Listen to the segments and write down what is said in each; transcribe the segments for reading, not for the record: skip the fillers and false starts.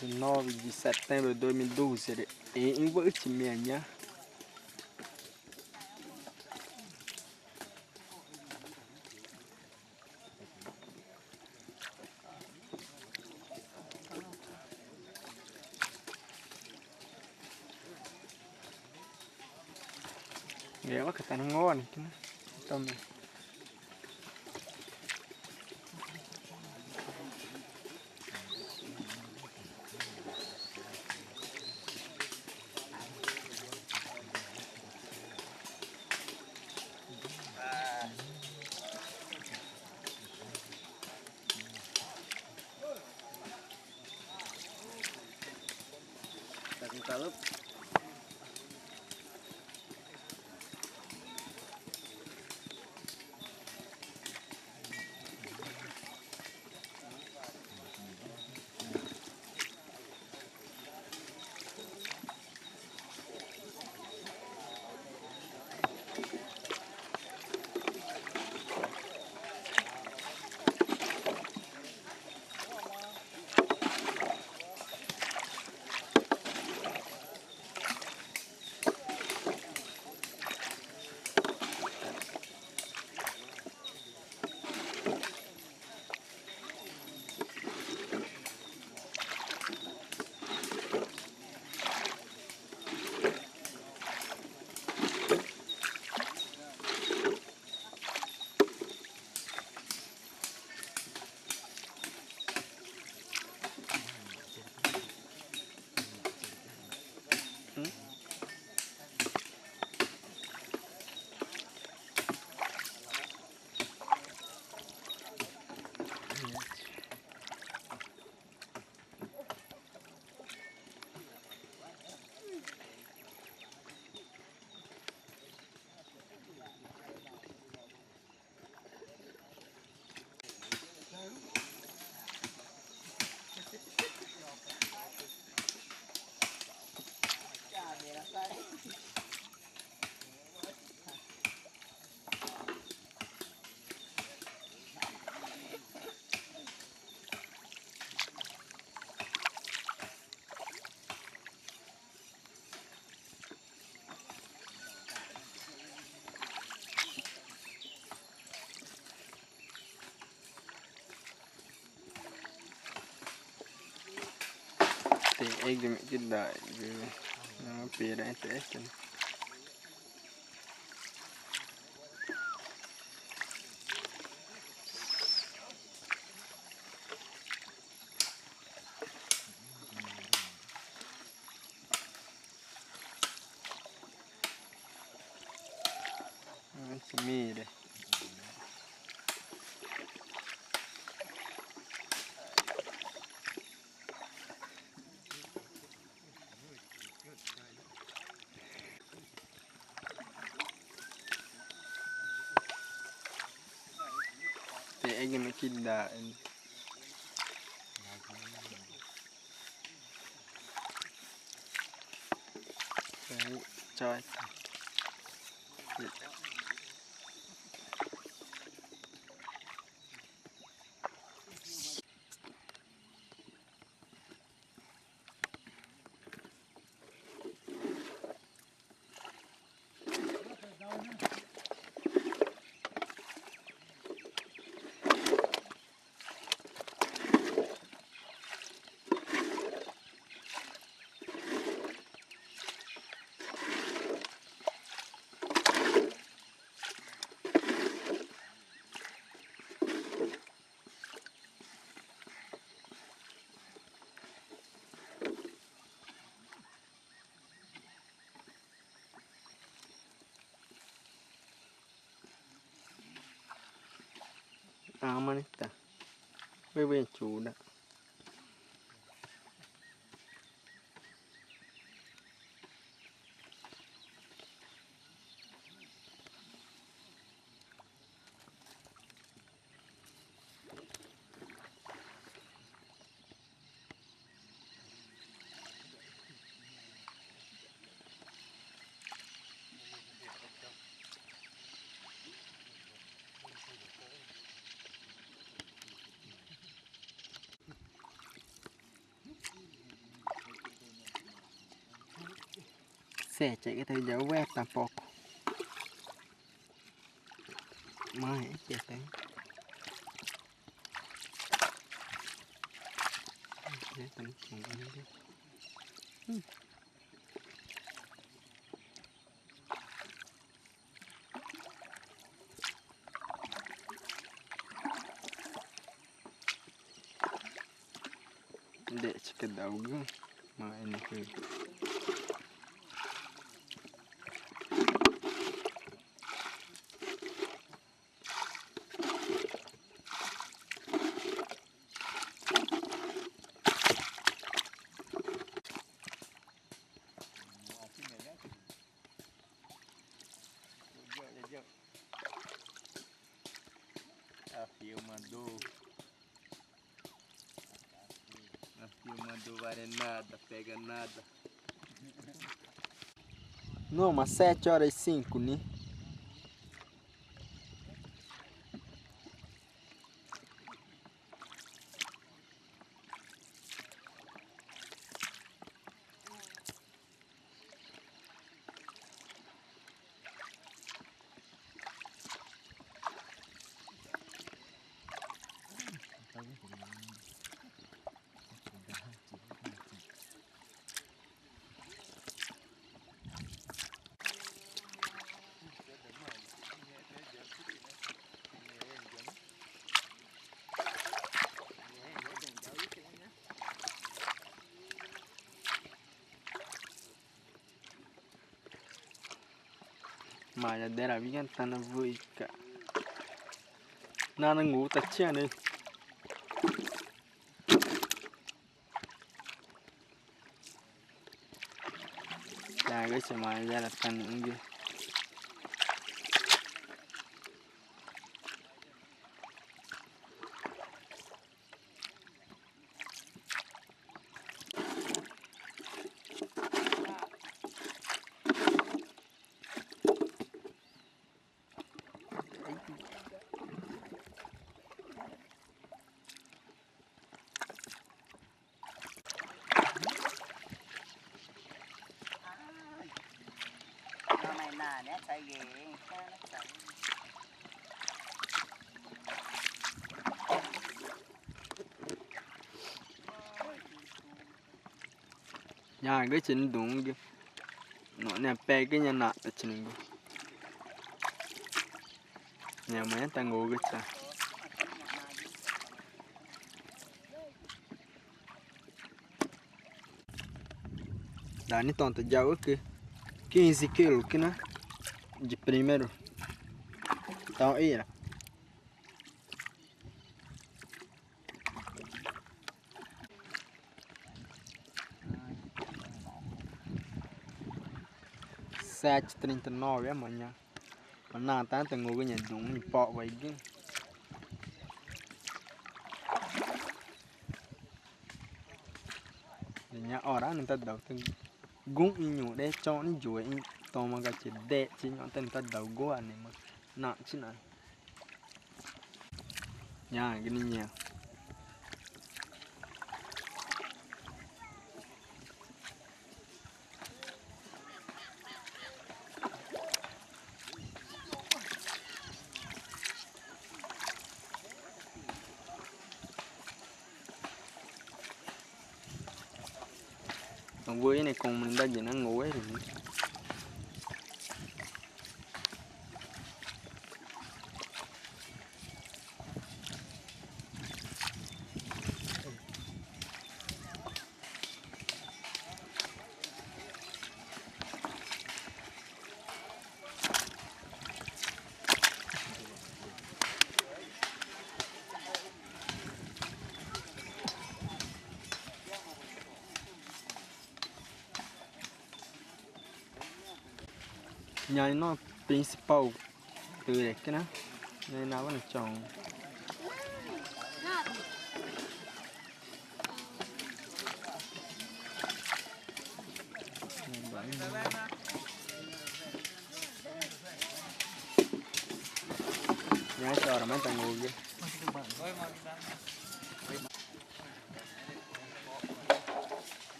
19 de setembro de 2012 em investimento. Ela que tá no ônibus, né? Também. Tá com calor? Tem egg kita pera itu. Mire. Tem egg kita. Trời. Aman ita. Bebe chuda. xe chạy cái thời giáo quét tampoco. Mai chết đấy. Để tận cùng đi. Để cho cái đầu gương mà anh cười. Não vale nada, pega nada. Não, mas 7h05, né? Mà giờ đây là biết anh ta nó vui cả. Nó ngủ tắt chia đi. Là cái sự mà ra là tan cũng gì. Này nè, nè chạy ghế, nó chạy. Nhà cái chuyện đúng cái nó nè pe cái nhà nát ở trên này. Nhà mấy ta ngủ cái cha. Dani tonta jauh que 15 quilos que né? De primeiro. Então aí, né? Sete 39 amanhã. Mà nào ta từng ngủ cái nhà đúng mình bọ vậy chứ. Để nhà ở đó người ta đầu từng gúng nhủ để cho nó chuối to mà cái chỉ để chỉ nhọn tên ta đầu gua này mà nặng chứ nào. Nhà cái này nhiều. Còn vui này cùng mình đang gì nó ngủ ấy rồi. Nhà nó principal từ đấy cái nó nên nào vẫn trồng nhà cho là mấy tầng ngồi kia.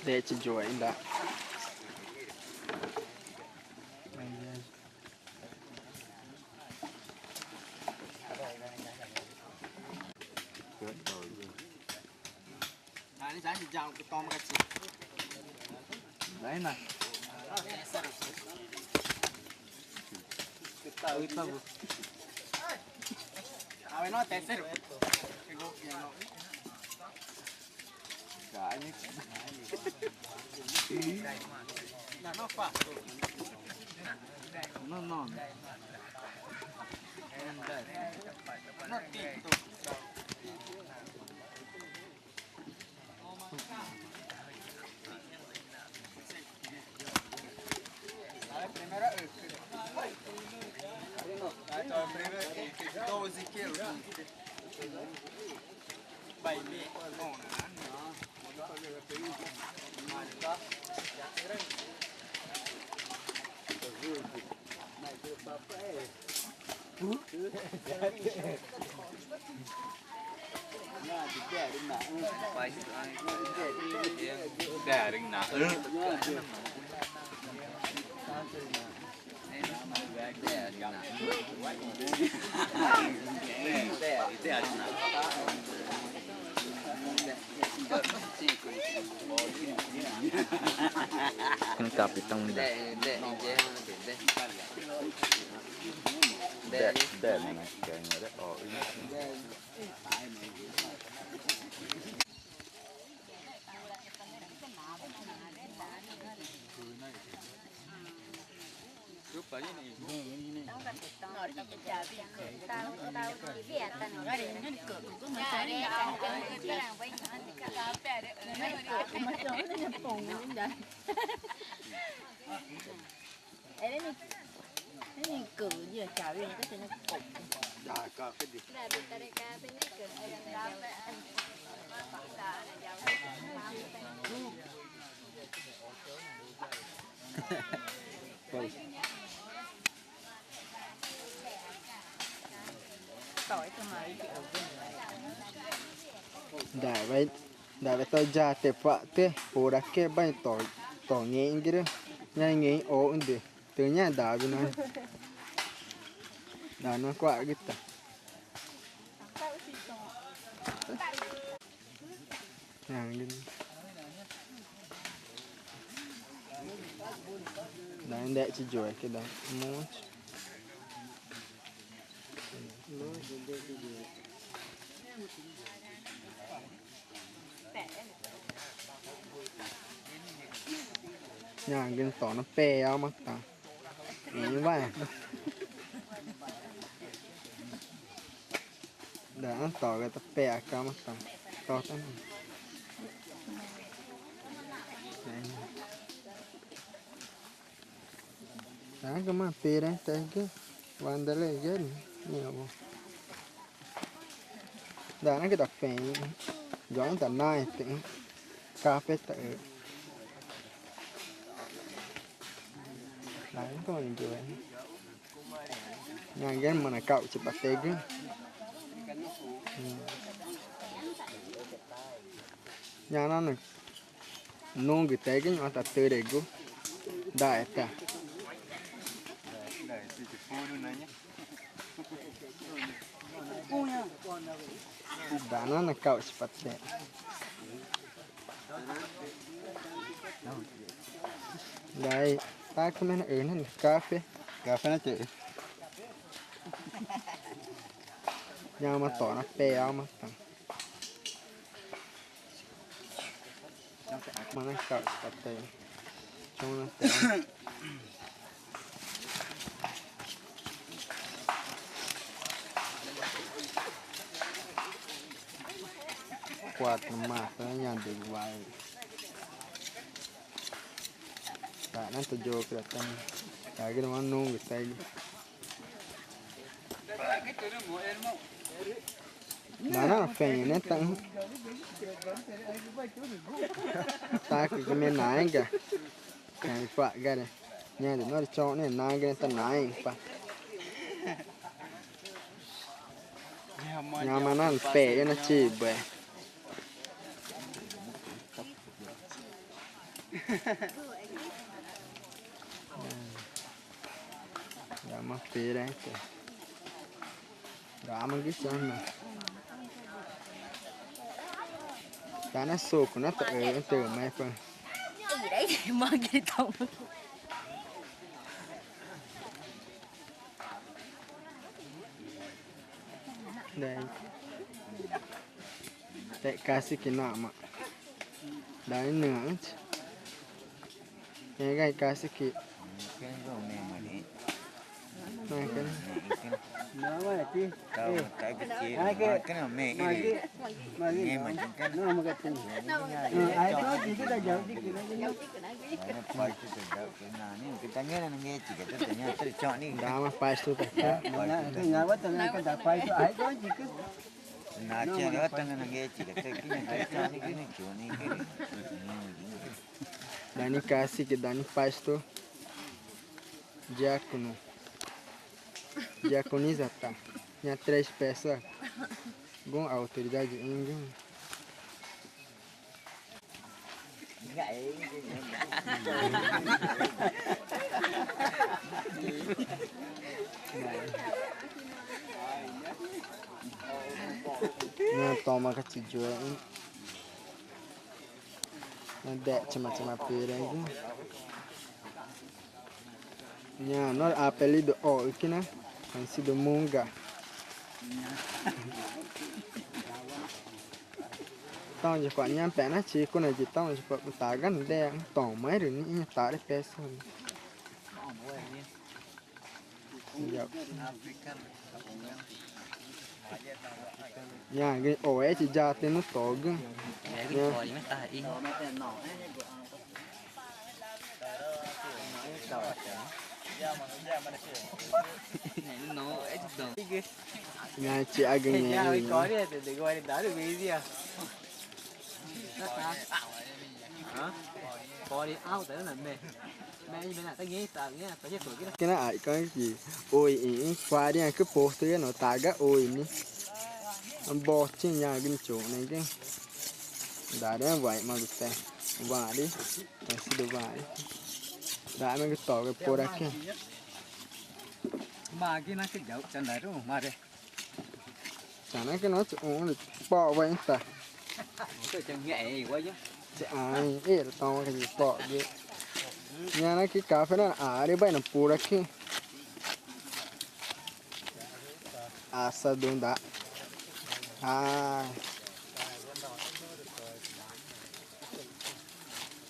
để chỉ chuối đã ini saya sejauh ke tom kecil. Đấy này. Awak nak teser. Cả những Nó phá. nó non. Nó tít tu. Primero primero 12 quilos. 7 mil. Đẻ đừng nã. Kan kapitang nila. Deh mana kayaknya deh. Oh ini. Ini cử gì chả biết cái chuyện nó cục. Dạ cà phê đi. Tỏi cho mày. Dah vai tau ja te pak te ora ke bai to nge ingire nya nge o inde tu nya da bi na da na kwa kita yang gini dah ndak ci joy ke da mu nhà gần tỏ nó pe áo mắt ta như vậy đã tỏ cái ta pe cá mắt ta to thế này đã cái mà pe đấy tay cái van đây lấy cái nhiều đã nó cái đặc phê gió ta nai tỉnh cà phê tự đấy có những chuyện nhà cái mà là cậu chụp bát tê cứ nhà nó này nung cái tê cái nhỏ ta tươi để cứ đại ta đã nó là cậu chụp bát tê đây ta cái này ở này cà phê nó chị nhà mà tỏ nó pe áo mà nó cạo bát tê trong nó tê quạt mà cái nhà được vài tak nanti jauh ke datang. Lagi mana nunggu tay. Mana phèn nè tang. Ta cái men nai kìa. Cái phạ cái này. Nhà thì nó cho này nai cái ta nai phạ. Nhà mà nó phè nó chỉ bè. Đã mất phí đấy. Đã mất cái chân này. Cá nó sụp của nó tự mấy phần. Gì đấy thì mơ cái tông. Đây. Tại cá sĩ cái nọ mà. Đấy nữa. Cái cá sĩ cái. Cái rau nè mà đi. Này cái. Nó mà chi. Đâu cái chi. Cái nào mẹ cái gì? Nghe mà chẳng cái nó mà cái gì. Ai có gì cái đó giờ đi cái nó phải cái nào cái ta nghe chỉ cái ta nhớ ta chọn đi. Đã mà phải sụp cái. Cái nhà bắt tao cái ta phải ai có gì cái na chia nó tao nghe chỉ cái này chọn đi cái này chọn đi cái. Dani Cassi que Dani Pasto Diácono Diaconizata. Tinha 3 peças com autoridade índia. Nha toma cái chị chúa đẹp cuma pera itu. Ya, no apelido O aqui, né? Conhecido Munga. Tao chỉ quản nhám bé nó chỉ con này chỉ tao chỉ quản tả gắn đen tỏng mấy rồi ní tả đấy bé xong. Nhà cái ổ ấy chỉ ra tên nó tổ gương. Nhà chị ai gần nhà đi có đi để gọi đá được cái gì à? Hả? Có đi ao tới là mẹ. Mẹ như bên này ta nghe ta chết tuổi cái nó ai có cái gì ôi ý qua đi cứ post cái nó tả cái ôi ní bò trên nhà bên chỗ này cái đã đấy vậy mà được tay và đi mình sẽ được vậy đã mấy cái tỏ cái po ra kia mà cái nó cái dấu chân này đúng không mà đây chẳng lẽ cái nó chỉ uống được bỏ vậy ta cái chân nhẹ quá chứ sẽ ai ấy là to cái gì bỏ vậy nhà nó cái cà phê nó đi bay nó po ra kia asa dong đã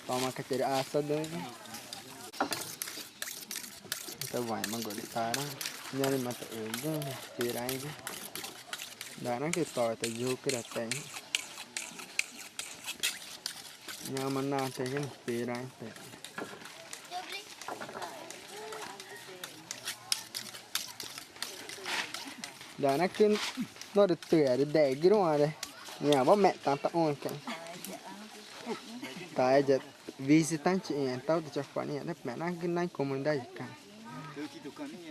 toma cái chữ asa dong ta vải mà gọi ta đó nhà đi mà tự chứ chỉ ra chứ đã nó cái tỏi ta vô cái đặt tay nhà mà na thấy cái chỉ ra đã nó cứ nó được tỉa được đẻ cái đó đây nhà bố mẹ tao ôn cái tại giờ visitante tao thì cho khoản nhà đất mẹ nó cứ nói cùng mình đây cả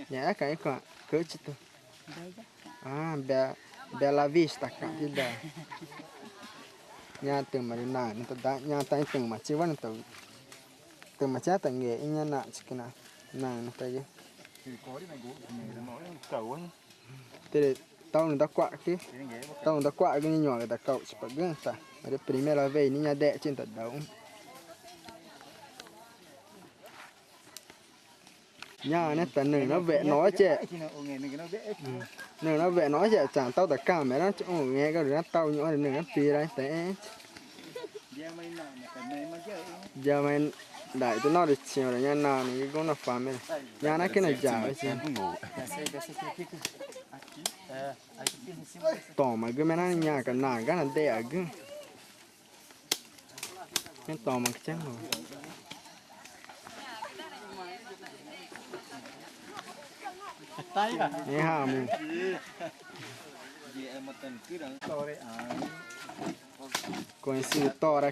nhà cái quả cỡ chứ tôi Bella Vista cả thì đây nhà từng mà đi nản nó đã nhà tay từng mà chưa vẫn từng mà chết từng nghề nhà nản chứ cái nào nản nó tay thế tao người ta quạ cái nhỏ người ta cậu chỉ phải gương ta mà primera vez niña đẻ trên tận đầu nhà này tận nửa nó vẽ nói trẻ nửa nó vẽ nói trẻ chẳng tao tất cả mẹ nó chỗ nghe cái nó tao nhỏ nửa nó pì đấy té giờ mày đại tôi nói được chiều rồi nhà nào này cũng là phàm này nhà nó cái này giả ấy chứ tỏ mà cái mẹ nó nhà cái nàng cái là đẻ cứ cái tỏ mà chắc rồi nghe hả mình còn sự to ra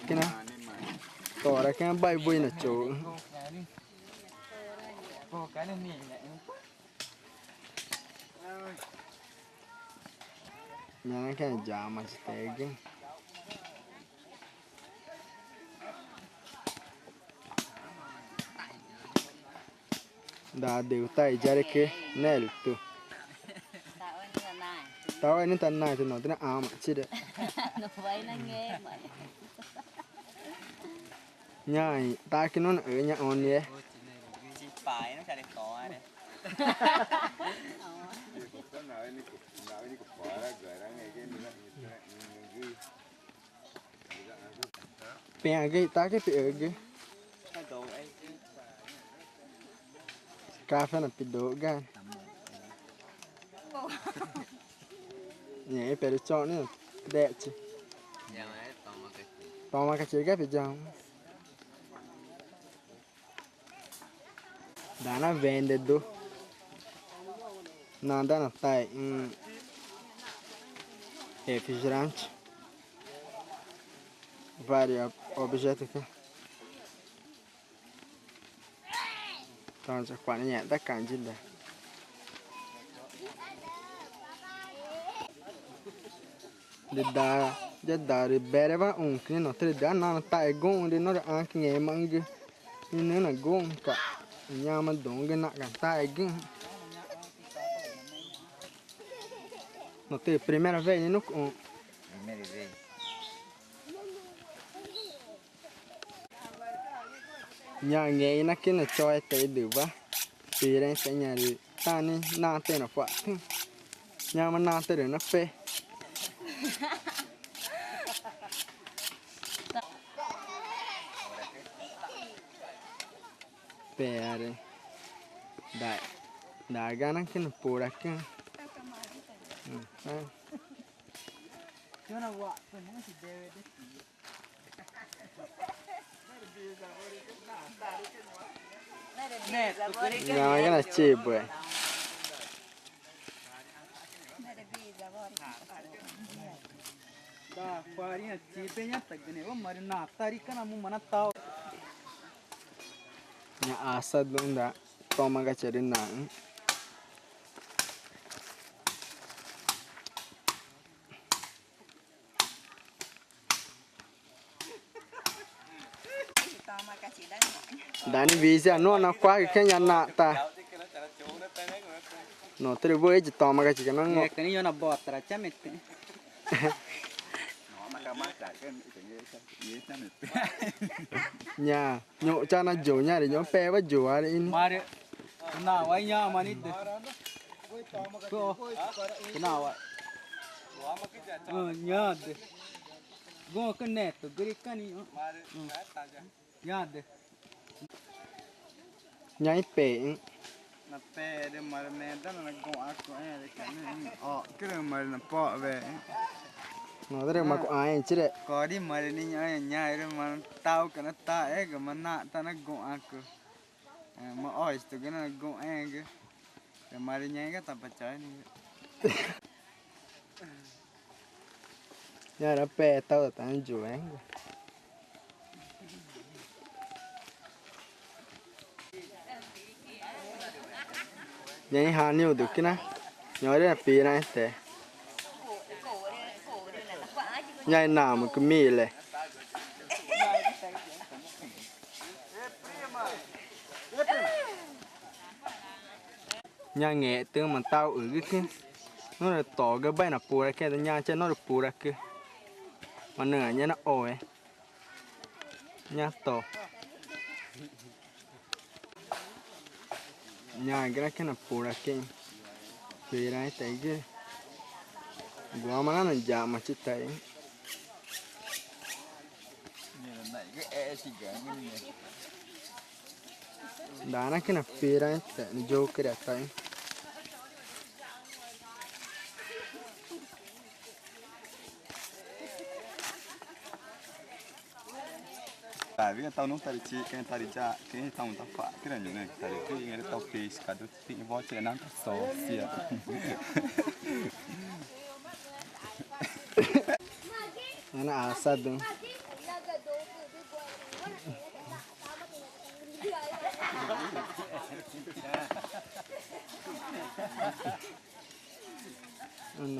cái bay vui là chỗ nhà cái giả mà té cái đã đều tay ra đấy kia nè tụ tao ấy nên tận này thì nó tên là áo mà chứ đấy nó vậy nó nghe mà nhai ta cái nó ở nhà on nhé Chỉ phải nó sẽ được có đấy. bè cái ta cái bè cái Cái đồ ấy cà phê là bị đổ gan nhảy bè được chọn nữa đẹp chứ tao mà cái chế cái bị giang đã nó vende do non da non stai refrigerante vari objetti qua então qua nhẹ tất cả trên đây de dar bereva que não te dá não tá é gon de não é que é mangue e não é gon cả nhà mà đúng cái nặng cả tá é gon não te primeira vez não Primeira vez. nhà nghe nó cái là cho tới được va vì đây sẽ nhà đi ta ni na tên là phật nhà mà na tên được nó phê phê đây đại đại gan nó cái là bồ đặc cái Nè, tụi cái đấy nhà cái là chì bưởi da farinha chipenya tagne wo marina tarika na mu manatao nhà asad luôn đã toma cái chơi đến nặng đánh vì sao nó quá cái nhà nạ ta nó tới với chỉ toma cái chỉ nó ngọt cái này nó bọt ra chả mệt nhà nhộ cha nó dụ nhà để nhóm pe với dụ à đi mà đấy nào vậy nhá mà nít được cái nào vậy nhớ được gõ cái nét tụi cái này nhớ được nhảy pe na pe de mar me da na gõ aku de cái cái mar na po về nó tới mà có ai chứ đấy có đi mà đi nhá nhá rồi mà tao cái nó ta ấy cái mà nạ ta nó gõ aku mà oi tụi cái nó gõ cái mà đi nhá cái tập trái này nhà nó pe tao là tao dụ ấy nhảy hà nhiều được cái này nhớ đây là pi này thế nhảy nào mà cứ mìเลยnhà nghệ tương mà tao ở cái kia nó là tỏ cái bay là pù ra kia nhà trên nó được pù ra kia mà nửa nhà nó ổi nhà tỏ nhà cái này là pù ra kia vì này thấy cái gua mà nó giảm mà chỉ thấy đá nó cái là phía đấy tại nó vô cái đẹp thấy tại vì tao nấu tao chỉ cái tao đi cha cái tao muốn tao phá cái này này tao cái cái tao phê cả đôi tí vó chơi nắng tao sò xìa nó asad dong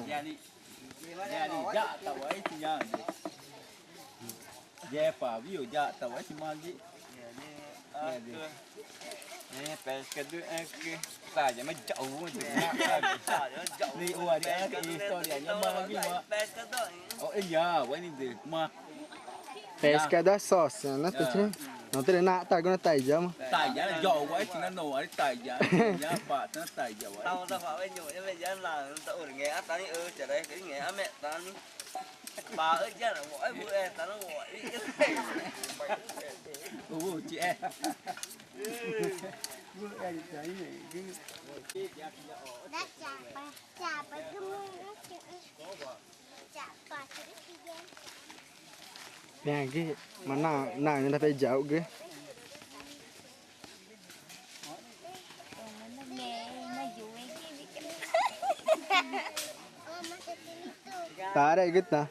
jadi ja tao ấy thì nhá yeah pa view ja tao ấy thì mà gì pescador que saja mas jauh je. Ni dia ke historia nya mah lagi mah. Oh iya, wah ini deh mah. Pesca da sócia, né? Não tem nada, tá agora tá aí já, mano. Tài giá là dầu quá chứ nó nổ ấy tài giá bạc nó tài giá quá. Tao bảo với nhủ với mẹ dân là tao ở nghe tao đi chả đây cái nghe mẹ tao đi bà ơi chứ là gọi bữa em tao nó gọi Chị em. bữa em thấy này cái đã chả phải cái mông nó chả phải cái gì Vem aqui, mas não, ainda phải dạo cái. Nó nghe nó vui cái Tá đây cái ta.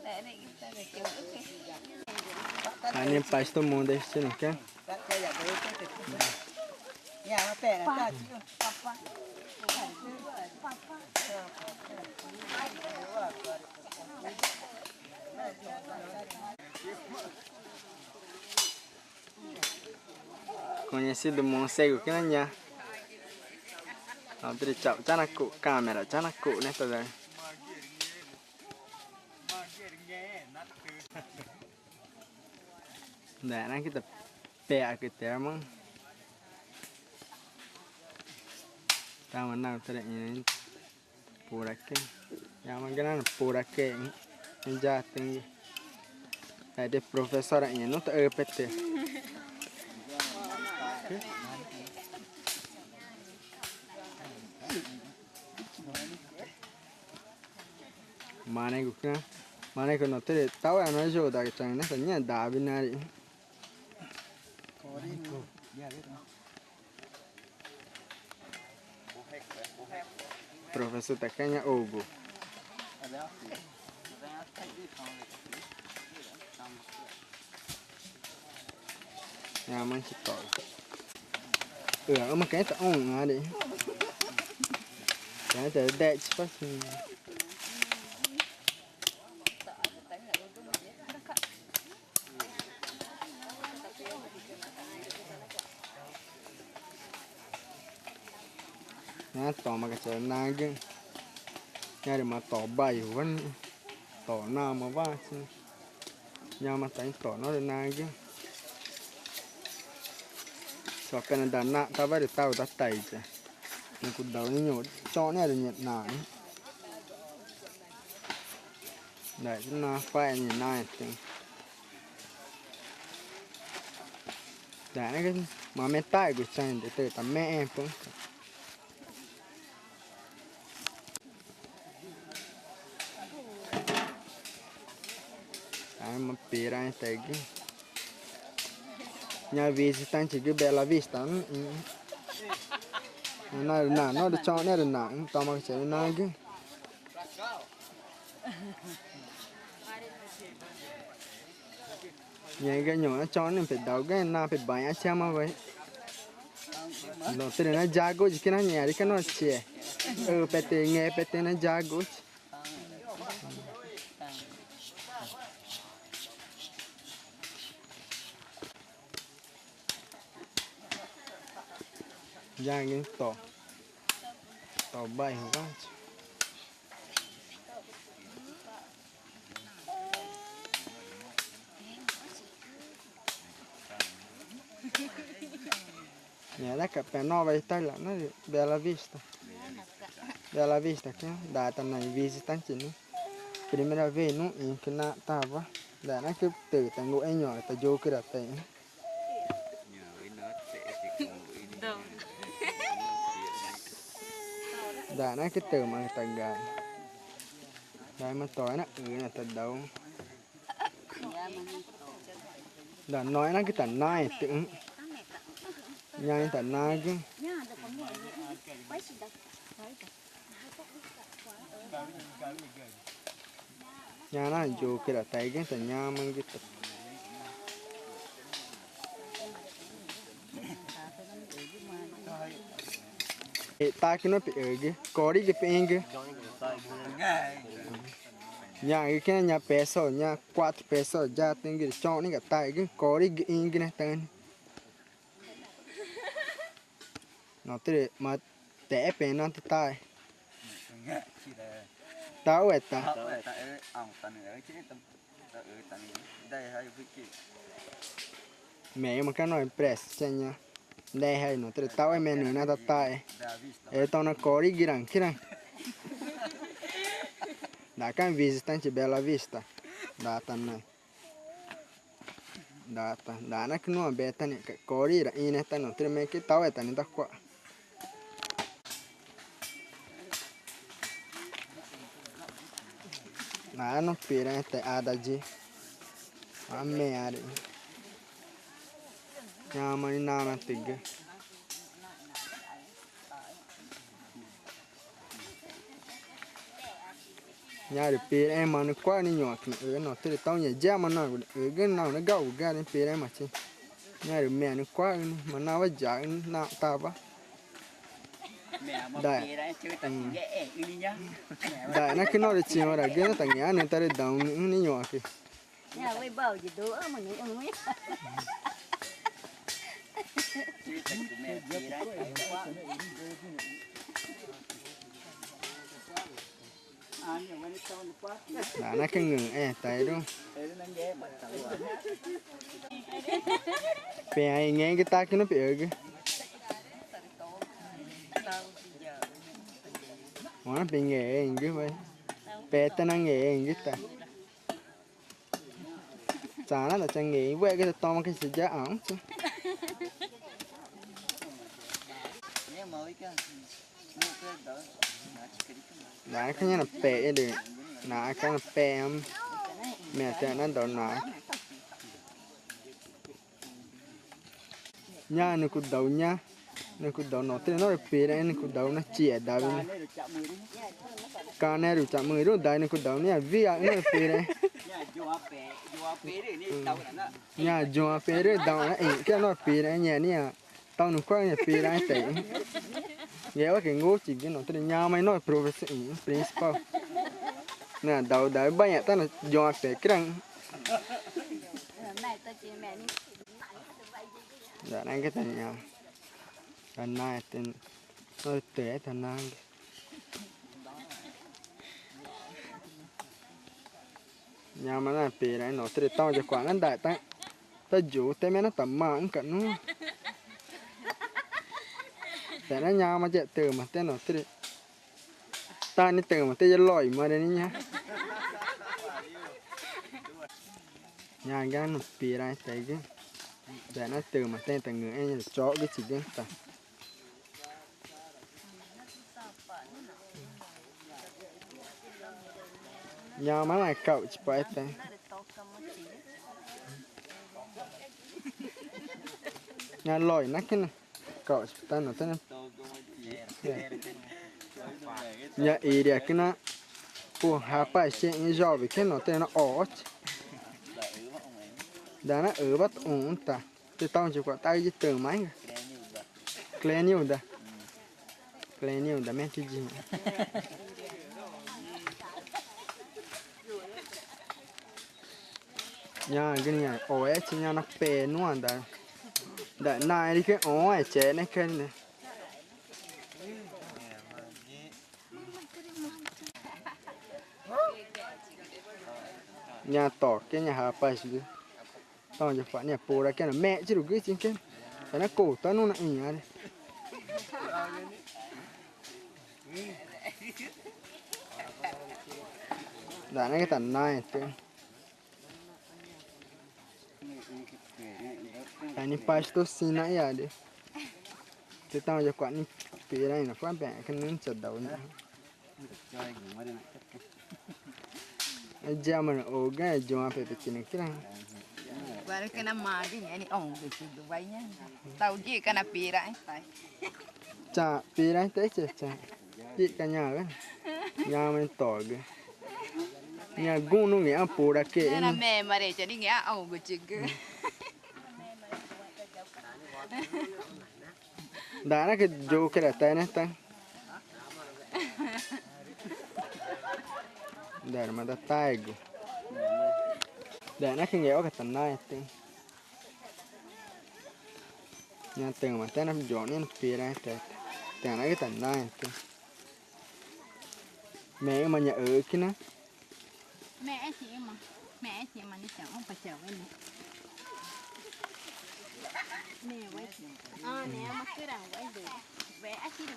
để này ta là chụp Anh em phải todo mundo este não quer? cái nhà tôi cái nhà nó tệ là ta chứ Conhecido morcego que na nha. Nó bị chọc chắc là cụ camera chắc là cụ này tao đây. Để nó kita pea kita emang. Tama na tadi ini pura ke. Yang mana pura ke. Menjat tinggi. Ada profesor ini no tak EPT. Mana gukna? Mana ko no tadi tahu ano jo da ke chang na tanya da binari. Profesor takanya Ogo. Nhà mình chỉ tỏi. Mà cái tao ổn à đi. Cái tao đẹp chứ phát sinh. Nhà tỏ mà cái chợ na cái. Nhà để mà tỏ bảy vẫn tỏ nào mà va chứ. Nhà mà đánh tỏ nó là na cái. So cái này nạ ta phải được tao ta tẩy chứ. Mình cũng đầu như nhổ cho này là nhiệt nạ. Đấy nó phải như này thì. Đấy cái mà mẹ tay của chàng để từ tầm mẹ em cũng. Đấy mà bì ra tay cái. Nhà visitante cái Bela Vista nó được chọn này là nặng tao mà chạy na cái nhà cái nhỏ nó chọn nên phải đầu cái na phải bài ăn xem mà vậy nó từ nó jago chỉ cái nó nhà đi cái nó chè pete nghe pete nó jago Giang cái tỏ bay hả các nhà đã cặp bè no vậy tay là nó Bella Vista cái đã tầm này visitante nữa primera vez no en que na tava đã nó cứ từ tầng ngũ nhỏ ta vô cái đặt tay đã nó cái từ mà tầng gà đây mà tối nó là tầng đầu đã nói nó cái tầng này tự nhanh tầng này chứ nhà nó vô cái đặt tay cái tầng nhà mang cái tầng ta cái nó bị ở cái có đi cái bên cái nhà cái nhà peso nhà 4 peso ra tiếng cái chọn cái tay cái có đi cái in cái này tên nó tới mà té bên nó tới tai nghe chỉ là tao ấy ta học ở tại ông tận ở chứ tận ở tận đây hay vị trí mẹ mà cái nói press chân nha đây hay nó tới tao ấy mẹ nữa nó tới tai đã visto e tao nó có đi girang kirang đã can visitanti Bella Vista đã tan này đã nó cứ nói bé tan này có đi là in tan nó tới mấy cái tao ấy tan này ta qua nó phía này tại adaji à mẹ à đấy nhà mà nào nó tiếc nhà được phía em mà nó qua đi nhỏ thì nó tới tao nhảy ra mà nó cái nào nó gạo ra đến phía em mà chứ nhà được mẹ nó qua mà nào bây giờ nào ta ba mẹ mà Đây. phía đấy chơi tận dễ đi nhá đại nó cứ nói được chiều là cái nó tặng nhà nên ta được đồng nó nhỏ kì nhà với bầu gì đứa mà những ông ấy chơi tận của mẹ phía đấy quá đã nó cứ ngừng tại đúng phải nghe cái ta cái nó bị ở cái nó bị nghề cái vậy bé ta nó nghề cái ta chả nó là chẳng nghề vậy cái to mà cái gì giá ỏng chứ nhưng mà cái đó đã cái là bé được nã cái là bé mẹ ta nó đổ nã nha nó cũng đầu nha nó cũng đầu nó tên nó là bé đấy nó cũng đầu nó chĩa đầu cái này được chạm mười rồi đấy nó cũng đầu này vì nó là bé đấy nhà joa bé đấy đầu nó cái nó bé đấy nhà này tao nó qua nhà bé đấy tại nghe cái ngô chỉ cái nó tên nhà mày nói professor principal nè đầu đấy bao nhiêu tao là joa bé cái răng này tao chị mẹ đi dạ này cái thằng nhà thằng này tên nó té thằng này nhà mà là bể này nó tới tao cho quán ăn đại ta ta dụ tới mấy nó tầm mạng cận nóแต่nó nhà mà chạy từ mà tên nó tới ta đi từ mà tới lòi mà đây nhá nhà cái nó bể này tới cái để nó từ mà tên từ người anh chó cái chỉ cái ta nhà mà lại cậu chỉ phải tay nhà lòi nát cái này cậu chỉ tay nó tên nhà ý để cái nó của hà phải xem như giò vì cái nó tên nó ỏ đã nó ở bắt ổn ta từ tao chỉ có tay với từ máy clean nhiều đã mấy cái gì nhà cái này ỏi chỉ nhà nó bể luôn đã đã này đi cái ỏi chế này cái này nhà tỏ cái nhà hà phải chứ tao chỉ phải nhà bố ra cái là mẹ chứ được cái chính cái nó cổ tao nó nặng nhỉ đã này cái tận này chứ ini pasto sina ya deh. Kita aja kuat ni pira ini kuat be kan nun sedau ni. Aja mana oga jual apa pecin kira. Baru kena mati ni ini ong tu Dubai nya. Tahu je kena pira tai. Cha pira teh cha. Ji kanya kan. Nhà mình tỏi cái. Nhà gung nó nghe pura ke. Kena me mare jadi nghe ong gucik. Đã nó cái vô cái là tay nó tăng. Để mà ta tay go. Để nó cái nghe cái tận này tăng. Nhà từng mà tên nó gió nên phía này trời. Tiếng nói cái tận này. Mẹ mà nhà ở kia nó. Mẹ chị mà đi chợ ông phải chợ với nè. Nè quay chị. Nè mà cứ rằng quay được. Vẽ chị được.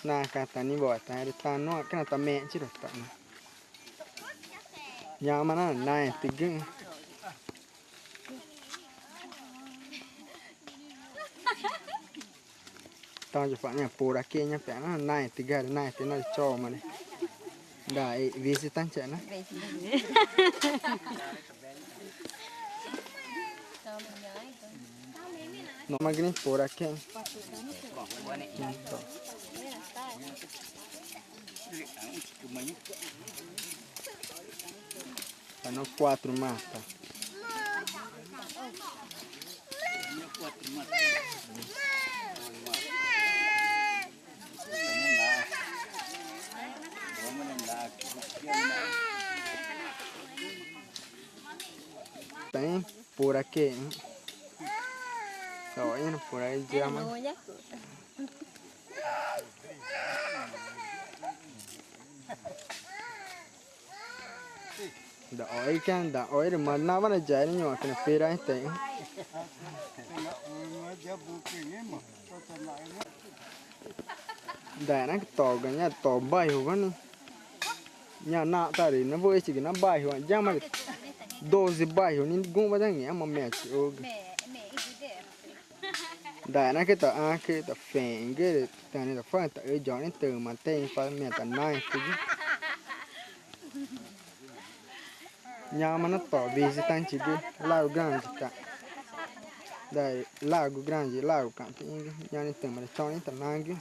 Nà cả ta ni bỏ ta được ta nó cái nào ta mẹ chứ được ta. Nhà mà nó này thì cứ. Tao chỉ phải nhà bố đã kia nhà phải nó này thì cái này thì nó cho mà này. Đại vì sự tăng trẻ nó. Nó mà cái bố đã kia. Hanno 4 matta. Tem por aqui. Rồi nó por aí já mà. Da oi rồi mà nó vẫn chạy nó nhỏ cái phía đấy té. Đại nó to cái nhà to bay hồ vậy. Nhà nọ ta thì nó vui chỉ cái nó bay hồ, já mà 12 bay hồ nên cũng vẫn nghe mà mẹ chịu. Đại nó cái tờ cái tờ phèn cái tờ này tờ phèn tờ ấy gió nên từ mà tên phải mẹ tờ này cái nhà mà nó to visitante de Lago Grande tá. Daí Lago Grande, Lago Camping, nhà này từng mà cho nên tận năng cái.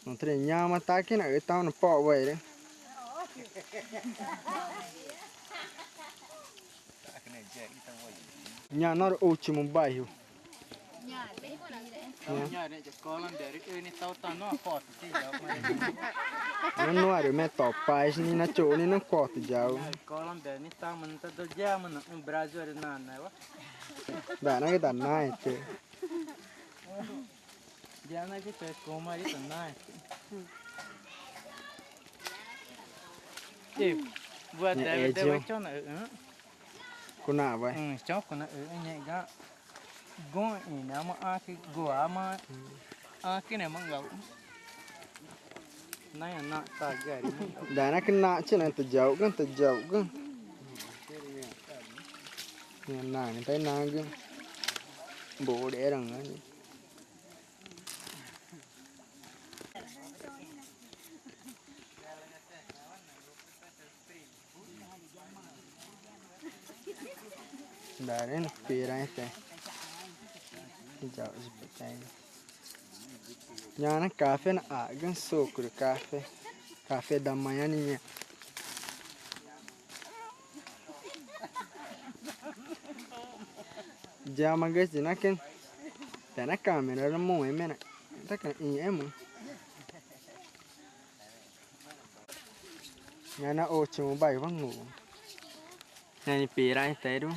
Nó thấy nhà mà ta cái này tao nó bỏ vậy đấy. Nhà nó ở último bairro. Nhà này có lần để đi tao tao nó cọt chứ đâu Nó nuôi được mẹ tỏ bài nên nó chỗ nên nó cọt thì giàu. có lần để đi tao mình tao đâu ra mình ở Brazil đến nàn này quá. Đã nó cái tận này chứ. Giờ này cái trời có mà đi tận này. Chị vừa để cho nó ở. Cô nào vậy? Cho con nó ở nhẹ gã. Gõ nó mà cái gõ mà cái này mà gấu. Này nó ta gari. Đã nó cái nạ chứ này tự giàu cơ. Nhà nạ người ta nạ cơ. Bố đẻ rằng đó. Đã đấy nó phía đây thế. Giàu gì vậy? Nhà nó cà phê nó gần suco de café. Café da manhã ninha. Já mà cái gì nó cái. Tại nó camera nó mông em nè. Tất cả em mà. Nhà nó ô chừng bảy vẫn ngủ. Này phía đây thế đúng.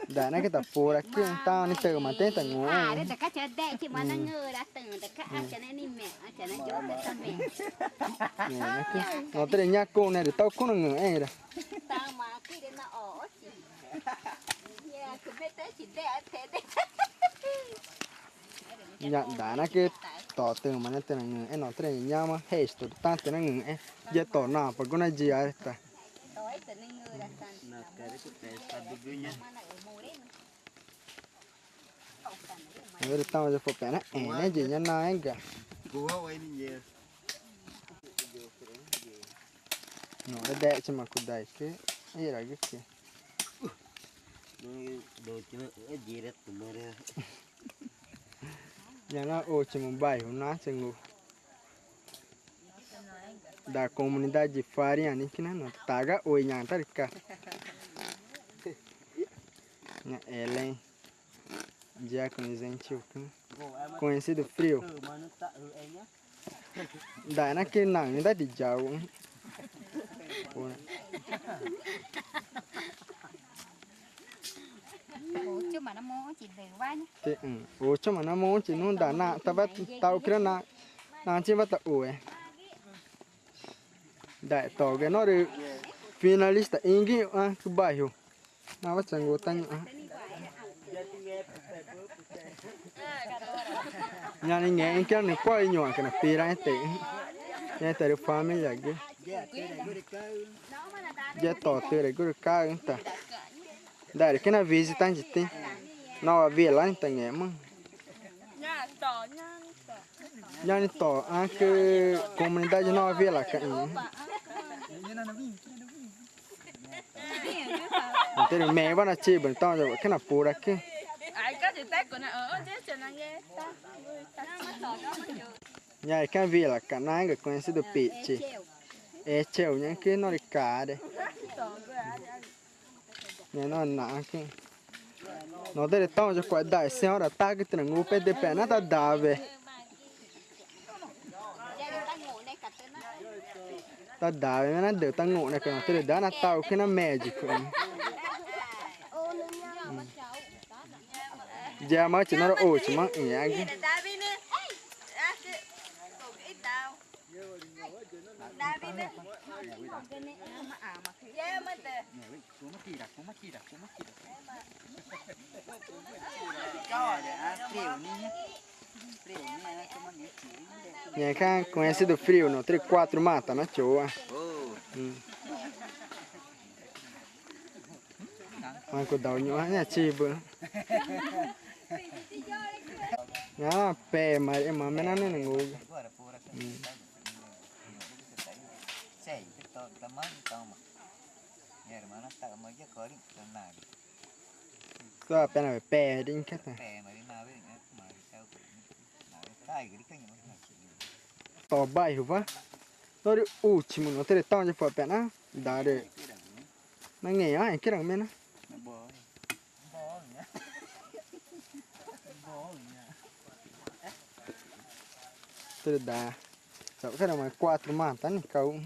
Đã nó cái tập phù là kia tao đi từ mà tới tận ngủ. Đấy tất cả chờ đợi chị mà nó ngơ đã từng tất cả cho nên đi mẹ cho nên chỗ để tao mẹ. Nó tới nhà cô này để tao cũng là ngủ ấy rồi. Tao mà khi đến nó ở chị. Nhà cứ biết tới chị đẻ thế đấy. Nhận đã nó cái tỏ từ mà nó tới là ngủ ấy nó tới nhà mà hết rồi ta tới nó ngủ ấy. Giờ tỏ nào phải có này gì à ta. Người taoจะphụcนะเนี่ยจีนน้อยกะ Cua quay đi về. nó đã đẹp cho mà cụ đại cái gì là cái kia Đồ chứ nó gì đó tụi mày ra. nhà nó ô chỉ một bài hôm nay chừng ngủ da comunidade de farinha nem que não taga oi nhang ta ka nhà Ellen já com os antigos conhecido frio. Đại nó kia nặng người ta đi giàu. chứ mà nó mua chỉ để vai nhá. Thế ủa cho mà nó muốn chỉ nó đã nặng ta bắt tao kia nặng nặng chỉ bắt tao ủa. Đại tàu cái nó được finalista ingi cứ bài hiểu. Nó bắt chẳng ngồi tay nhở. Nhà này nghe cái này quá nhỏ cái này pira ấy tệ. Nhà tại được family cái. Giờ tỏ từ đấy cứ được cao ứng ta. Đại cái này visitan gì thế? Nó về lại ta nghe mà. Nhà này tỏ cái comunidade nó về lại cái gì? Thế là mẹ bắt nó chơi bẩn to rồi cái nào phù ra kia. Nhà cái về là cả nãy cái con sẽ được bị chị. Treo những cái nó đi cá đấy. Nhà nó nặng cái. Nó để tao cho quả đại xéo đã ta cái tiền ngủ pe để pe nó ta đào về. Ta đào về nó đều ta ngủ này cái nó để đá nó tao cái nó mè gì cũng. Giờ mới chỉ nó ổ chỉ mắc nhẹ cái. Nhà cá conhecido frio no 3-4 mata na choa. Mà có đầu nhỏ nhà chi bữa. Nhà pe mà em mà nó ngủ. Có pe nào pe đi cách này. Tỏ bài hiểu vá. Nó đi último nó tele tão de foi pena. Dá de. Nó nghe á cái đằng bên á. Tele đá. Sao cái nào mà 4 mata này cậu.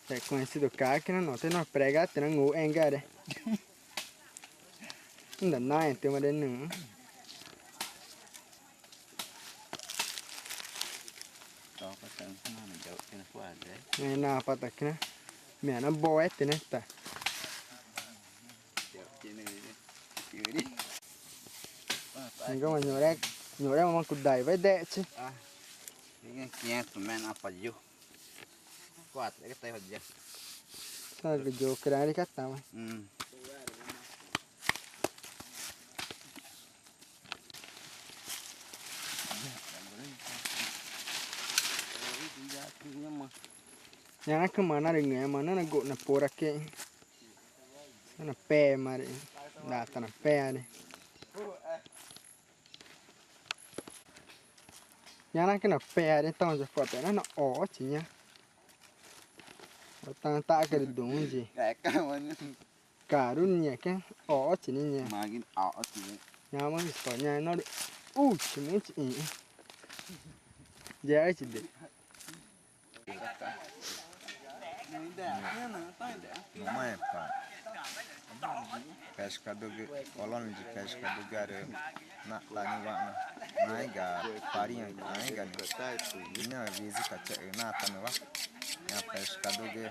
É conhecido cá que não tem uma prega, tem um ngủ engade. Ainda não tem uma de não. Này nào phải tắc nè, mẹ nó bói thế này ta. Mình có mà nhỏ đấy mà cụt đầy với đệ chứ. Ini kian semen apa ju? Kuat cái tay hoja. Sao cái vô cái đấy cắt tao. Nhà nó cứ mà nó đừng nghe mà nó gội nó po ra kia. Nó pe mà đấy, đã ta nó pe đấy. Nhà nó cái nó pe đấy taoจะphật đấy nó ỏ chỉ nhá. Tao ta cái đúng gì? Cả luôn nhỉ cái ỏ chỉ nhỉ. Mà cái ỏ chỉ. Nhà mà cái nhà nó chỉ muốn chỉ. Dễ chỉ được. Não é pá. Pescador que colônia de pescador que era na lá no vão na ga farinha na ga na visita que na tá no vá é pescador que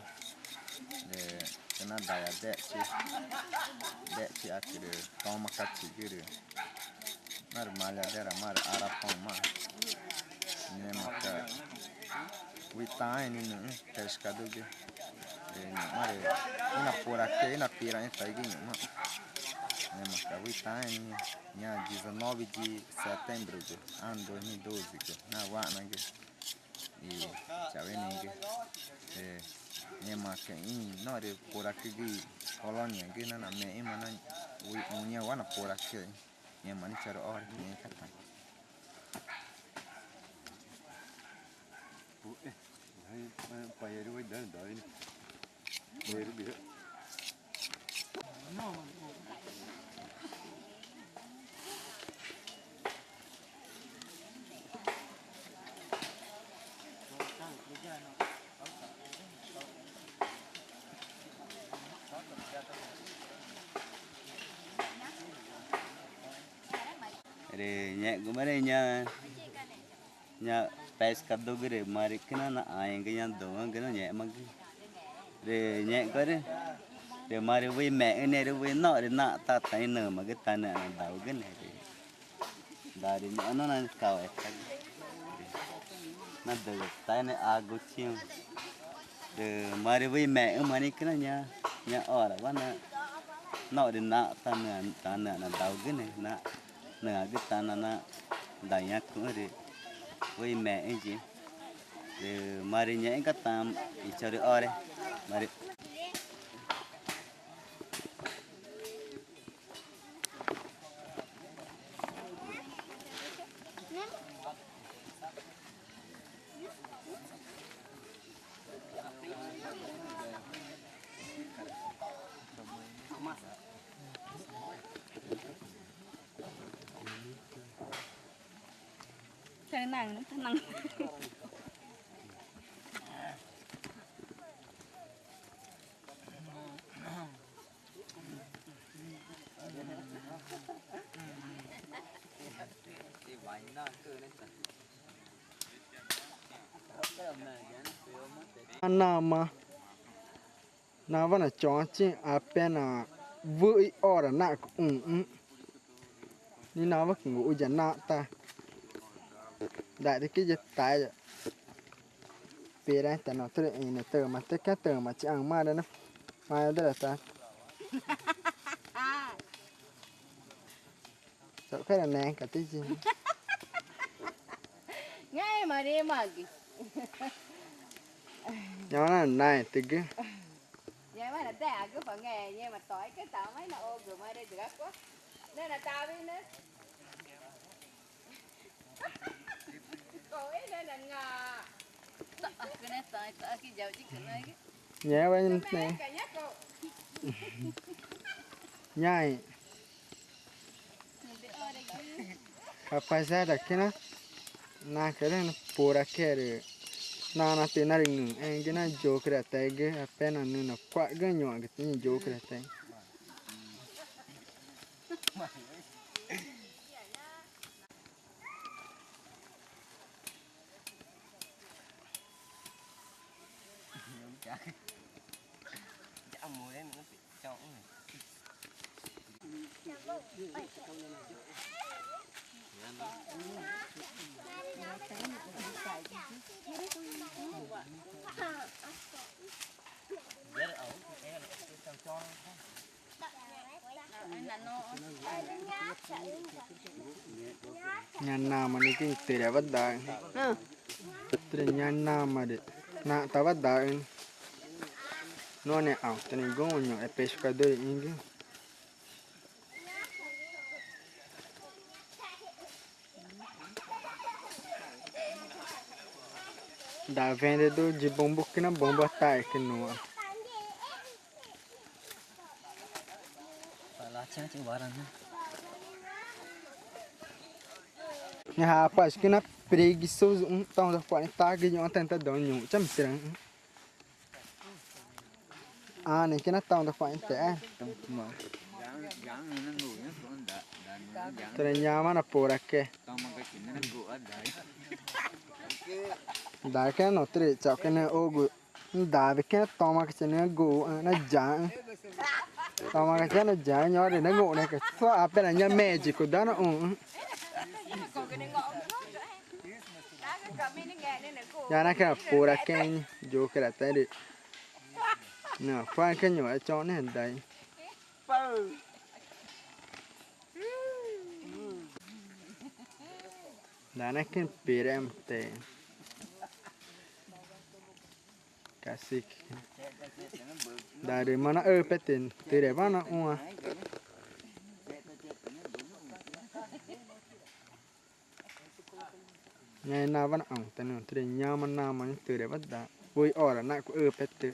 na daia dete aquele toma catigre normal era mar arapão mar nem maca Witai ni pescador que mare ina por aqui ina pira em taiguinho mas que Witai ni dia 19 de setembro do ano 2012 na wana que e já vem que mas que não é por aqui de colônia que na me ima na unia wana por aqui mas ni charo or ni kata Re nhẹ cũng mới đây nha nha pescado cái re mari cái nó ai cái nhà đồ cái nó nhẹ mà re nhẹ cái đấy re mari với mẹ này re với nọ re nọ ta thấy nở mà cái ta nè đầu cái này thì đã đi nó là cao ấy nó được tay này agu chiêu re mari với mẹ mà này cái nó nha nha ở là quá nọ re nọ ta nè là đầu cái này nọ nè cái ta nó đại nhạc cũng rồi với mẹ ấy chị rồi mari nhảy cái tam đi chơi được ở đây mari Thế nàng nó năng Nama na vana chọn chi apena vui ora na ni na vak ngủ giờ na ta đại thì cái gì tại rồi về đây ta nói tới này tờ mà tất cả tờ mà chỉ ăn mà đó nó mà đó là ta sợ cái là nè cả tí gì ngay mà đi mà kì nhỏ là này từ cái vậy mà là ta cứ phải nghề nhưng mà tỏi cái tao mấy nó ô rồi mà đây được quá nên là tao đi nữa cối nên là ngà cái này tỏi cái dầu chỉ cái này nhẹ bên này cái nhát cô nhai apa saya dah kena na kena na pura kere na tena ring cái na jo kera tege apa na nu na kwa ganyo cái ni jo kera tege Nyan nama ni king tidak badai. Tidak nyan nama de. Nak tahu badai. No ne au. Tani gonyo e pescador ingi. Da vendedor de bombo que na bomba tai que no. Nha rapaz que na preguiçoso tão da 40 que não tenta dar nenhum, chama serão. À này cái nó tao được phải tệ. Từ nhà mà nó bồi cái. Đại cái nó từ chào cái này ô gu. Đại cái tao mà cái này gu nó giang. Tao mà cái nó giang nhỏ để nó ngộ này cái số áp bên là nhà mẹ chỉ có đó nó nhà nó cái bồi cái vô cái là tới đi. Nè, khoan cái nhỏ cho nó hình đây. Đã nó cái bì em tệ. Cá xích. Đã để mà nó bê tiền, từ để vào nó ua. Ngày nào vẫn ổng, tên nó từ để nhau mà nào mà từ để bắt đã. Vui ở là nãy cũng bê tiền.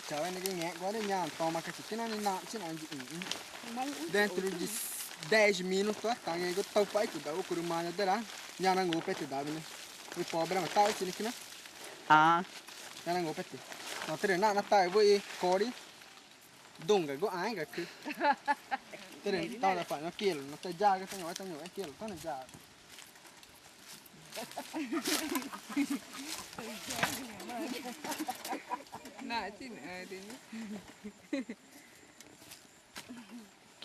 cháu này cái nhẹ quá đấy nhà to mà cái chỉ cái này nặng chứ nào gì dentro de 10 minutos tá aí eu tô pai tu dá o curumanya dera nhà nó ngủ pet dá bên cái pobre mà tao chỉ này À. nhà nó ngủ pet nó thế nào nó tao với có đi đông cái có ai cái cứ thế nên tao là phải nó kia nó tay ra cái tao nhỏ kia tao này ra Nah, sini ada ni.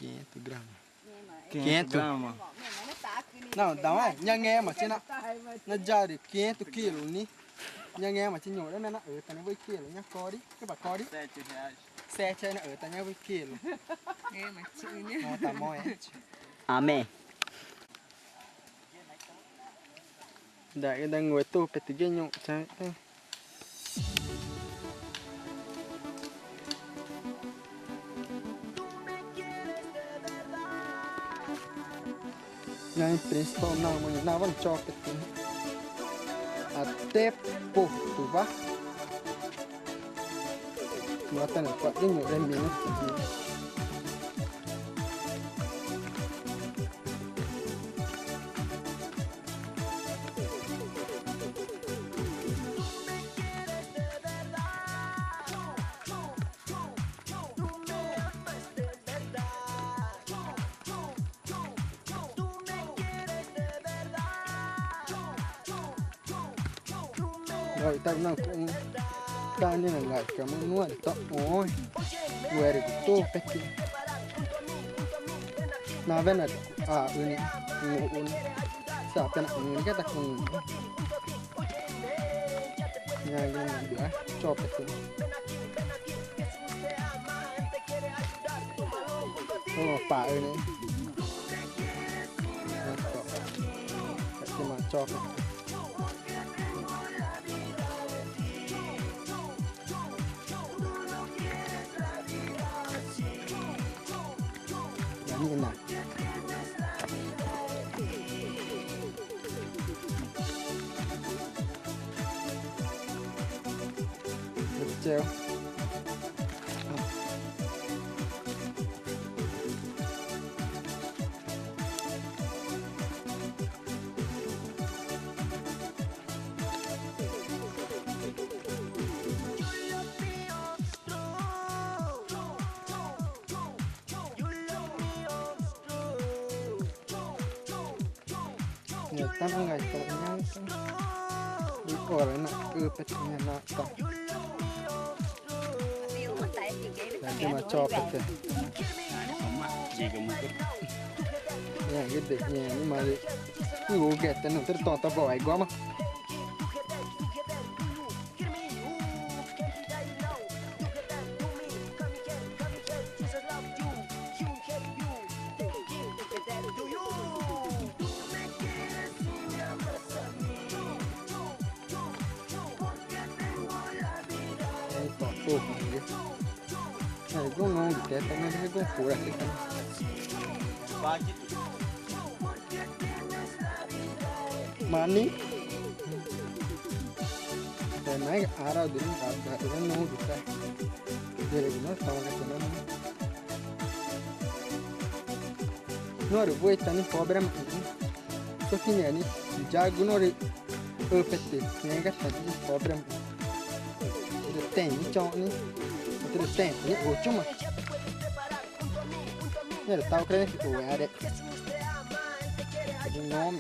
500 gram 500 grama. nào đó ấy nhà nghe mà trên nó ra được 500 kg ní nhà nghe mà trên nhổ đấy nó ở tại nó với kia nhá co đi cái bà co đi xe chơi nó ở tại nhau với kia luôn Nghe mà chữ nhá. nó tao moi À mẹ. đại cái đang ngồi tu phải tự nhiên nhộng trái Yang principal namanya Nawan Copet ini até Porto Vá Matan Pak ini rembi rồi tao nó cũng tao như là lại cả món nuôi tao ôi quê được tô pet na bên là uni un sao bên uni cái ta không nhà cái này được cho pet pa ơi này mà cho pet như nào được treo Tan ngày tội nhau đi qua đấy nè pet nhà nọ tao để mà cho pet Gì cũng một nhà cái địch nhà nhưng mà ngủ ghét tên nó to tao bỏ quá mà này cũng ngon thì tao nói cái cũng phụ là cái Ba chứ. mani dan naik arah dulu ada dengan nunggu kita jadi gimana sama kita no ada buat tani problem ini so kini ini jago no ada perfect ni kan tani problem itu ten ni cowok ni itu ten ni cuma ni ada tahu keren itu ada jadi nom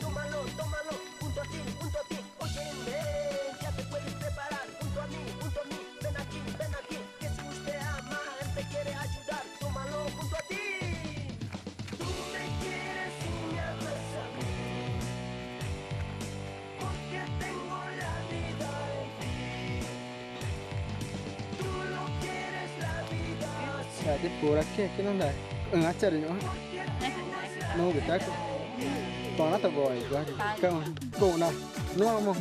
Jadi pura ke não dá. Acha rồi nữa. Nó bị tắc. Toàn nó tao gọi quá. Không, cổ nào. Nó không.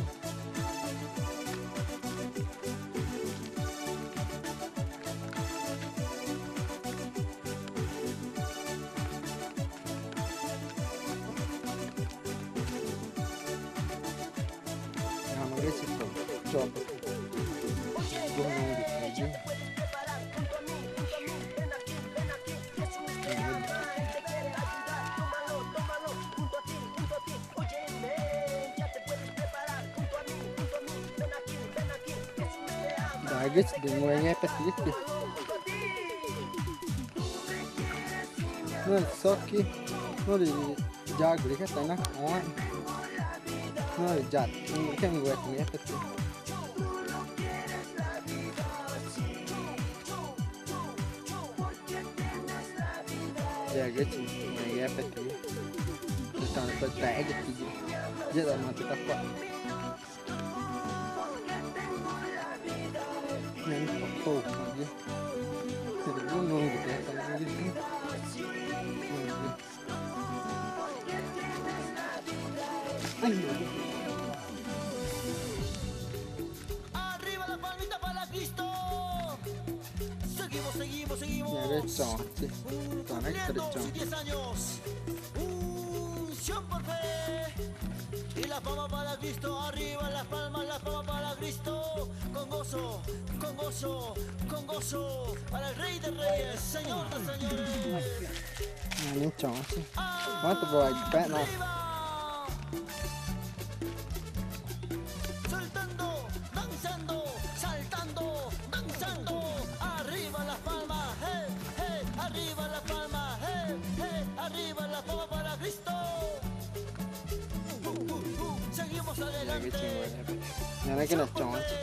Nah, magari si to. Chop. Gua mau di Tagus di ngồi nghe petit đi. Nó socki, nó đi jago đi cái tay nó on. Nó đi giật, cái người nghe petit. Jago chỉ nghe petit. Tao nó tệ cái gì, rất là mà tụi ta quậy. Nên tổ gì thì nó ngon được cái tao nó gì Arriba la palmita para Cristo. Seguimos, seguimos, seguimos. nhà cái trò chứ toàn hết cái trò 10 años. Unción por fe. Y la palma para Cristo, arriba las palmas para Cristo. Con gozo, con gozo, con gozo. Para el Rey de Reyes, Señor de Señores. nhà những trò chứ quá tuyệt vời bạn nào Saltando, danzando, saltando, danzando. Arriba las palmas, hey, hey, arriba las palmas, hey, hey, arriba las palmas para Cristo. Seguimos nhà cái adelante. chuyện nhà này cái là trò chứ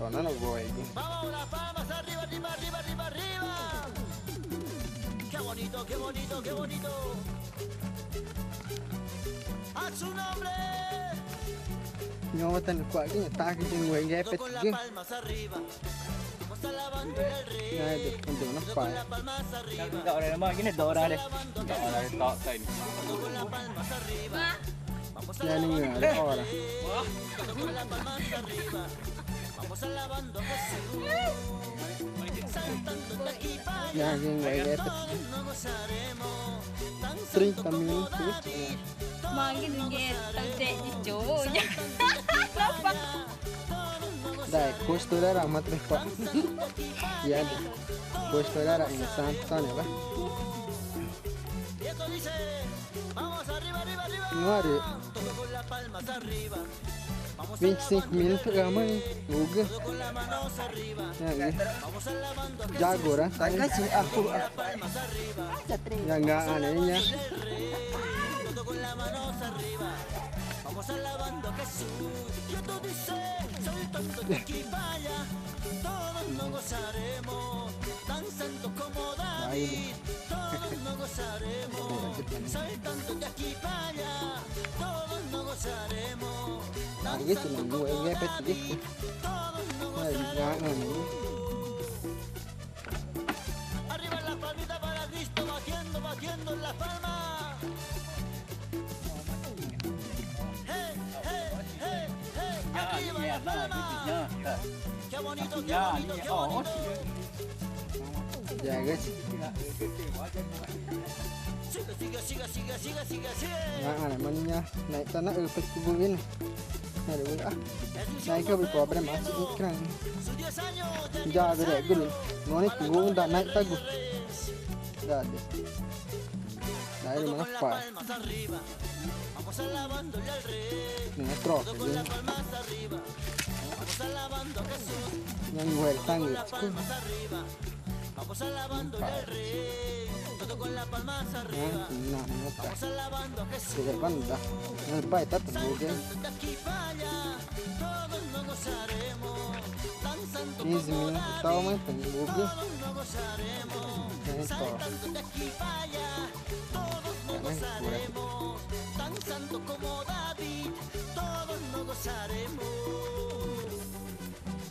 còn nó là vội chứ Vamos las palmas arriba, arriba, arriba, arriba, arriba. Qué bonito, qué bonito, qué bonito. A su nombre. nhưng mà tên quậy cái nhà ta cái chuyện người nghe petit Con las chứ palmas arriba. Vamos alabando al Rey. nghe được con đường nó Con phải las palmas arriba. Đọ này mà cái này đọ ra đây. Đọ này đọ thành. Con las palmas arriba. Vamos nghe nó ngửa nó to là con las palmas arriba. Vamos alabando a Jesús. Saltando de aquí para nhà cái người nghe petit todos nos gozaremos. Danzando 30 como minutos David. Mang cái nghe tao tệ như chỗ nha. dai questo era ma tre qua ya questo era in santo ne va Y esto dice, vamos arriba, arriba, arriba. no are Todo con las palmas arriba. Vamos 25 minutos gamai uga todo con las manos arriba. ya Vamos alabando a Jesús. jago ra tanga si aku Palmas arriba. ya enggak anehnya Todo con las manos arriba. Vamos alabando a Jesús. Y esto dice, saltando de aquí para allá. Todos nos gozaremos. Danzando como David. Todos nos gozaremos. Saltando de aquí para allá. Todos nos gozaremos. cái chuyện này người nghe petit Todos nos này gozaremos. gã này Arriba las palmitas para Cristo, batiendo, batiendo en las palmas. Hey, hey, hey, hey, arriba las palmas. Qué bonito, qué bonito, qué bonito. dạ cái Sigue, sigue, sigue, sigue, sigue, sigue, sigue. gã này mình nha này ta nó petit vui này này được vui này cái bị problem mà chỉ cái này Sus 10 años de ja cái này cái nó này cũng đã này ta cũng dạ đấy là nó con las phải palmas arriba. Vamos alabándole al Rey. này nó trọt Con rồi las palmas arriba. Vamos alabando a Jesús. nhưng người ta người Las palmas arriba. Vamos alabándole al Rey. Todo con las palmas arriba. nó phải Vamos alabando a Jesús. thì cái vấn đề nó phải tắt được cái De aquí para allá, todos nos gozaremos. Danzando 15 como minutos tao mới thành bố cái todos nos gozaremos. cái to Saltando de aquí para allá, todos nos gozaremos. Danzando como David, todos nos gozaremos.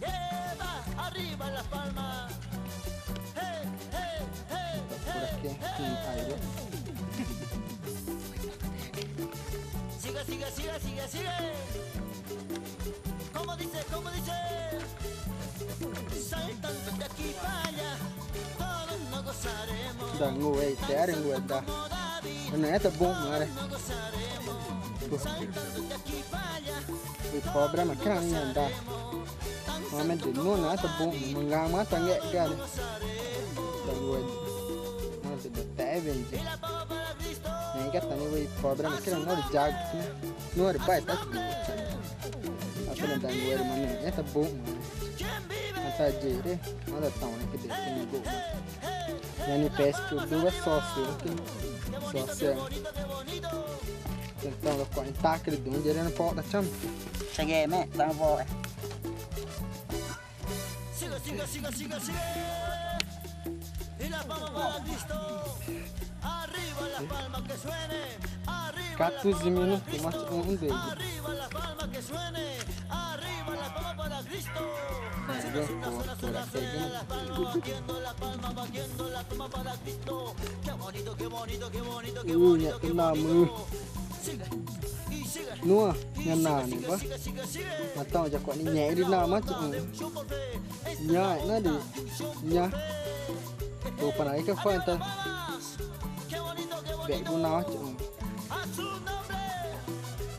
Lleva arriba las palmas. Hey, hey, hey, por aquí ai đó sigue, sigue, sigue, sigue, sigue. ¿Cómo dice? ¿Cómo dice? Saltando de aquí para allá, todos nos gozaremos. đã ngồi té rồi ngồi đã Como David, cái này tập bụng mà đây nos gozaremos. Saltando de aquí para allá, bị problem mà cái này nhận ta mà mình chỉ muốn nó tập bụng mình ngang má ta nghệ cái này đã ngồi nó sẽ được té về chứ la pava para Cristo. này cái này bị problem mà cái này nó được jag nó được bay tắt được à cái này đã ngồi mà mình tập bụng mà ¿Quién vive? saja deh. Ada tahu ni kedai seminggu. Yang ni pesto dua sos mungkin sos yang. Tentang kau ini tak kedai jadi nak pot macam. Sige mẹ, tao vội. Sigue, sigue, sigue, sigue, sigue. Y la palma para Cristo. Arriba la palma que suene. Arriba 14 minutos macam deh. arriba la palma que suene. Arriba la palma para Cristo. Ada por aquí. Batiendo la palma para Cristo. Qué bonito, qué bonito, qué bonito, qué Nya bonito. kena mu. Sigue. Y sigue. Nuah nyana ni ba. Sigue, sigue, sigue. Matang jakok ni nyai di nama macam. Nyai na di. Nya. Tu panai ke fa enta. Qué bonito, qué bonito. Bek guna macam. A su nombre.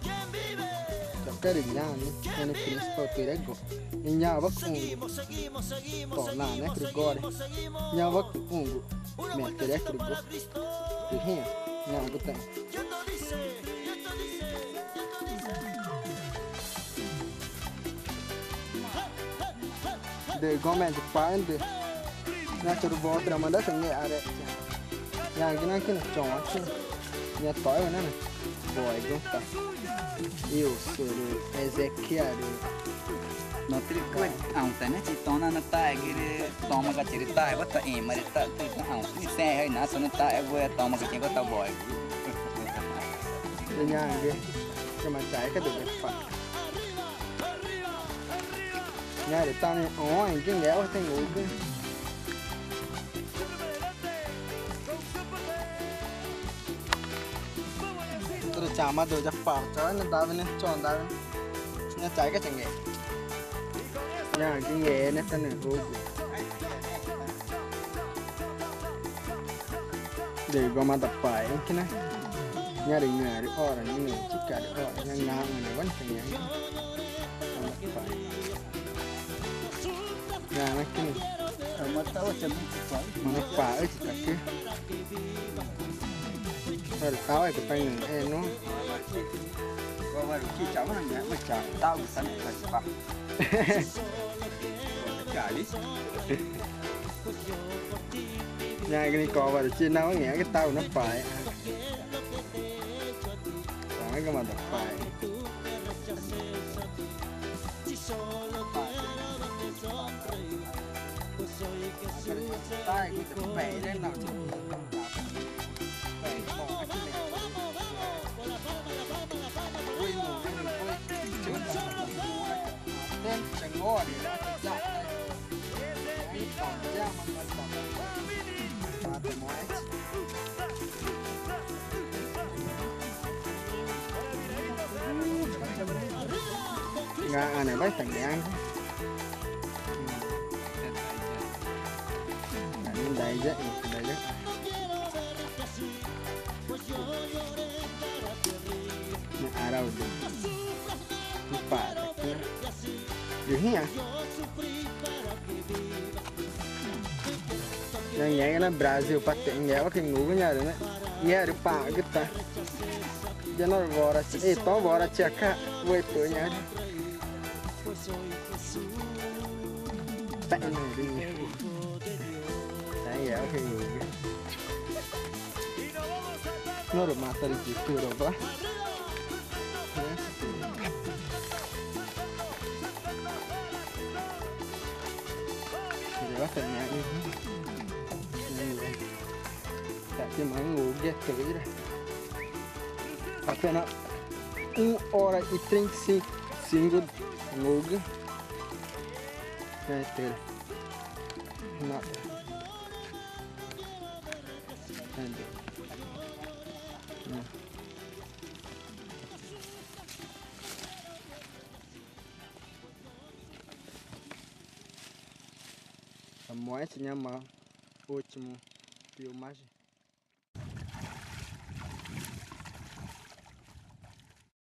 ¿Quién vive? Jakak di nya ni. Ini principal tu rego. Nya ba ku. Seguimos, seguimos, seguimos, To na ne seguimos, krigore. seguimos, seguimos. Nya ba ku ungu. Una Me vuelta tere esto krigo. para Cristo. Di hin. Nya ba ta. Y esto dice, y esto dice, y esto dice. De gomen de pa ende. Nya churu bo tra manda senge are. Nya gina kin chong macam. Nya toy na na. Boy go ta. Eu sou Ezequiel. Nó tiri kuat, ang tanah citona na tayo gini, toma ka cerita, buat tak mari tak tu ang ni saya hai na sana tayo buat toma ka cerita tak boy. Nya ge. Cuma cai ke de pa. Nya de ta ni oh anh kinh léo thế ngủ ke. Terus cama do japa, cai na da ni chon da. Nya cai ke chenge. Nya kinh nghe nè ta ni ngủ. Để gom ada pai kena. Nyari nyari orang ini jika ada orang yang ngang ada wan kenya. Ya makin Kamu tahu macam mana pai jika ke. Kalau tahu itu pengen no. Kau baru kita mana ya macam tahu sana apa. Kali. Nhà cái này có vào trên nào nghe cái tàu nó phải. Đó cái mà đập phải. Tai của cái bể lên nào. Bể bỏ cái này. Ui ngủ cái mình ôi. Chứ tên chẳng ngô thì đã thật dạo đây. Cái còn ra mà còn nggak aneh banget tenggelam. Ini daijak ini daijak. Ini arau deh. Lupa tapi. Ini ya. Yang nhảy nó Brazil phát triển nhảy cái ngủ cái nhà đấy nghe được pa kita cho nó vò ra to vò ra check với tuổi nhảy bạn này đi đấy nhảy cái ngủ nó được mà tao chỉ cười rồi quá để bắt thành nhảy đi. Tapi mangu dia terira. Apenas 1 hora e 35 segundos ngug. Meter. Nada. Ande. Semua senyama último filmagem.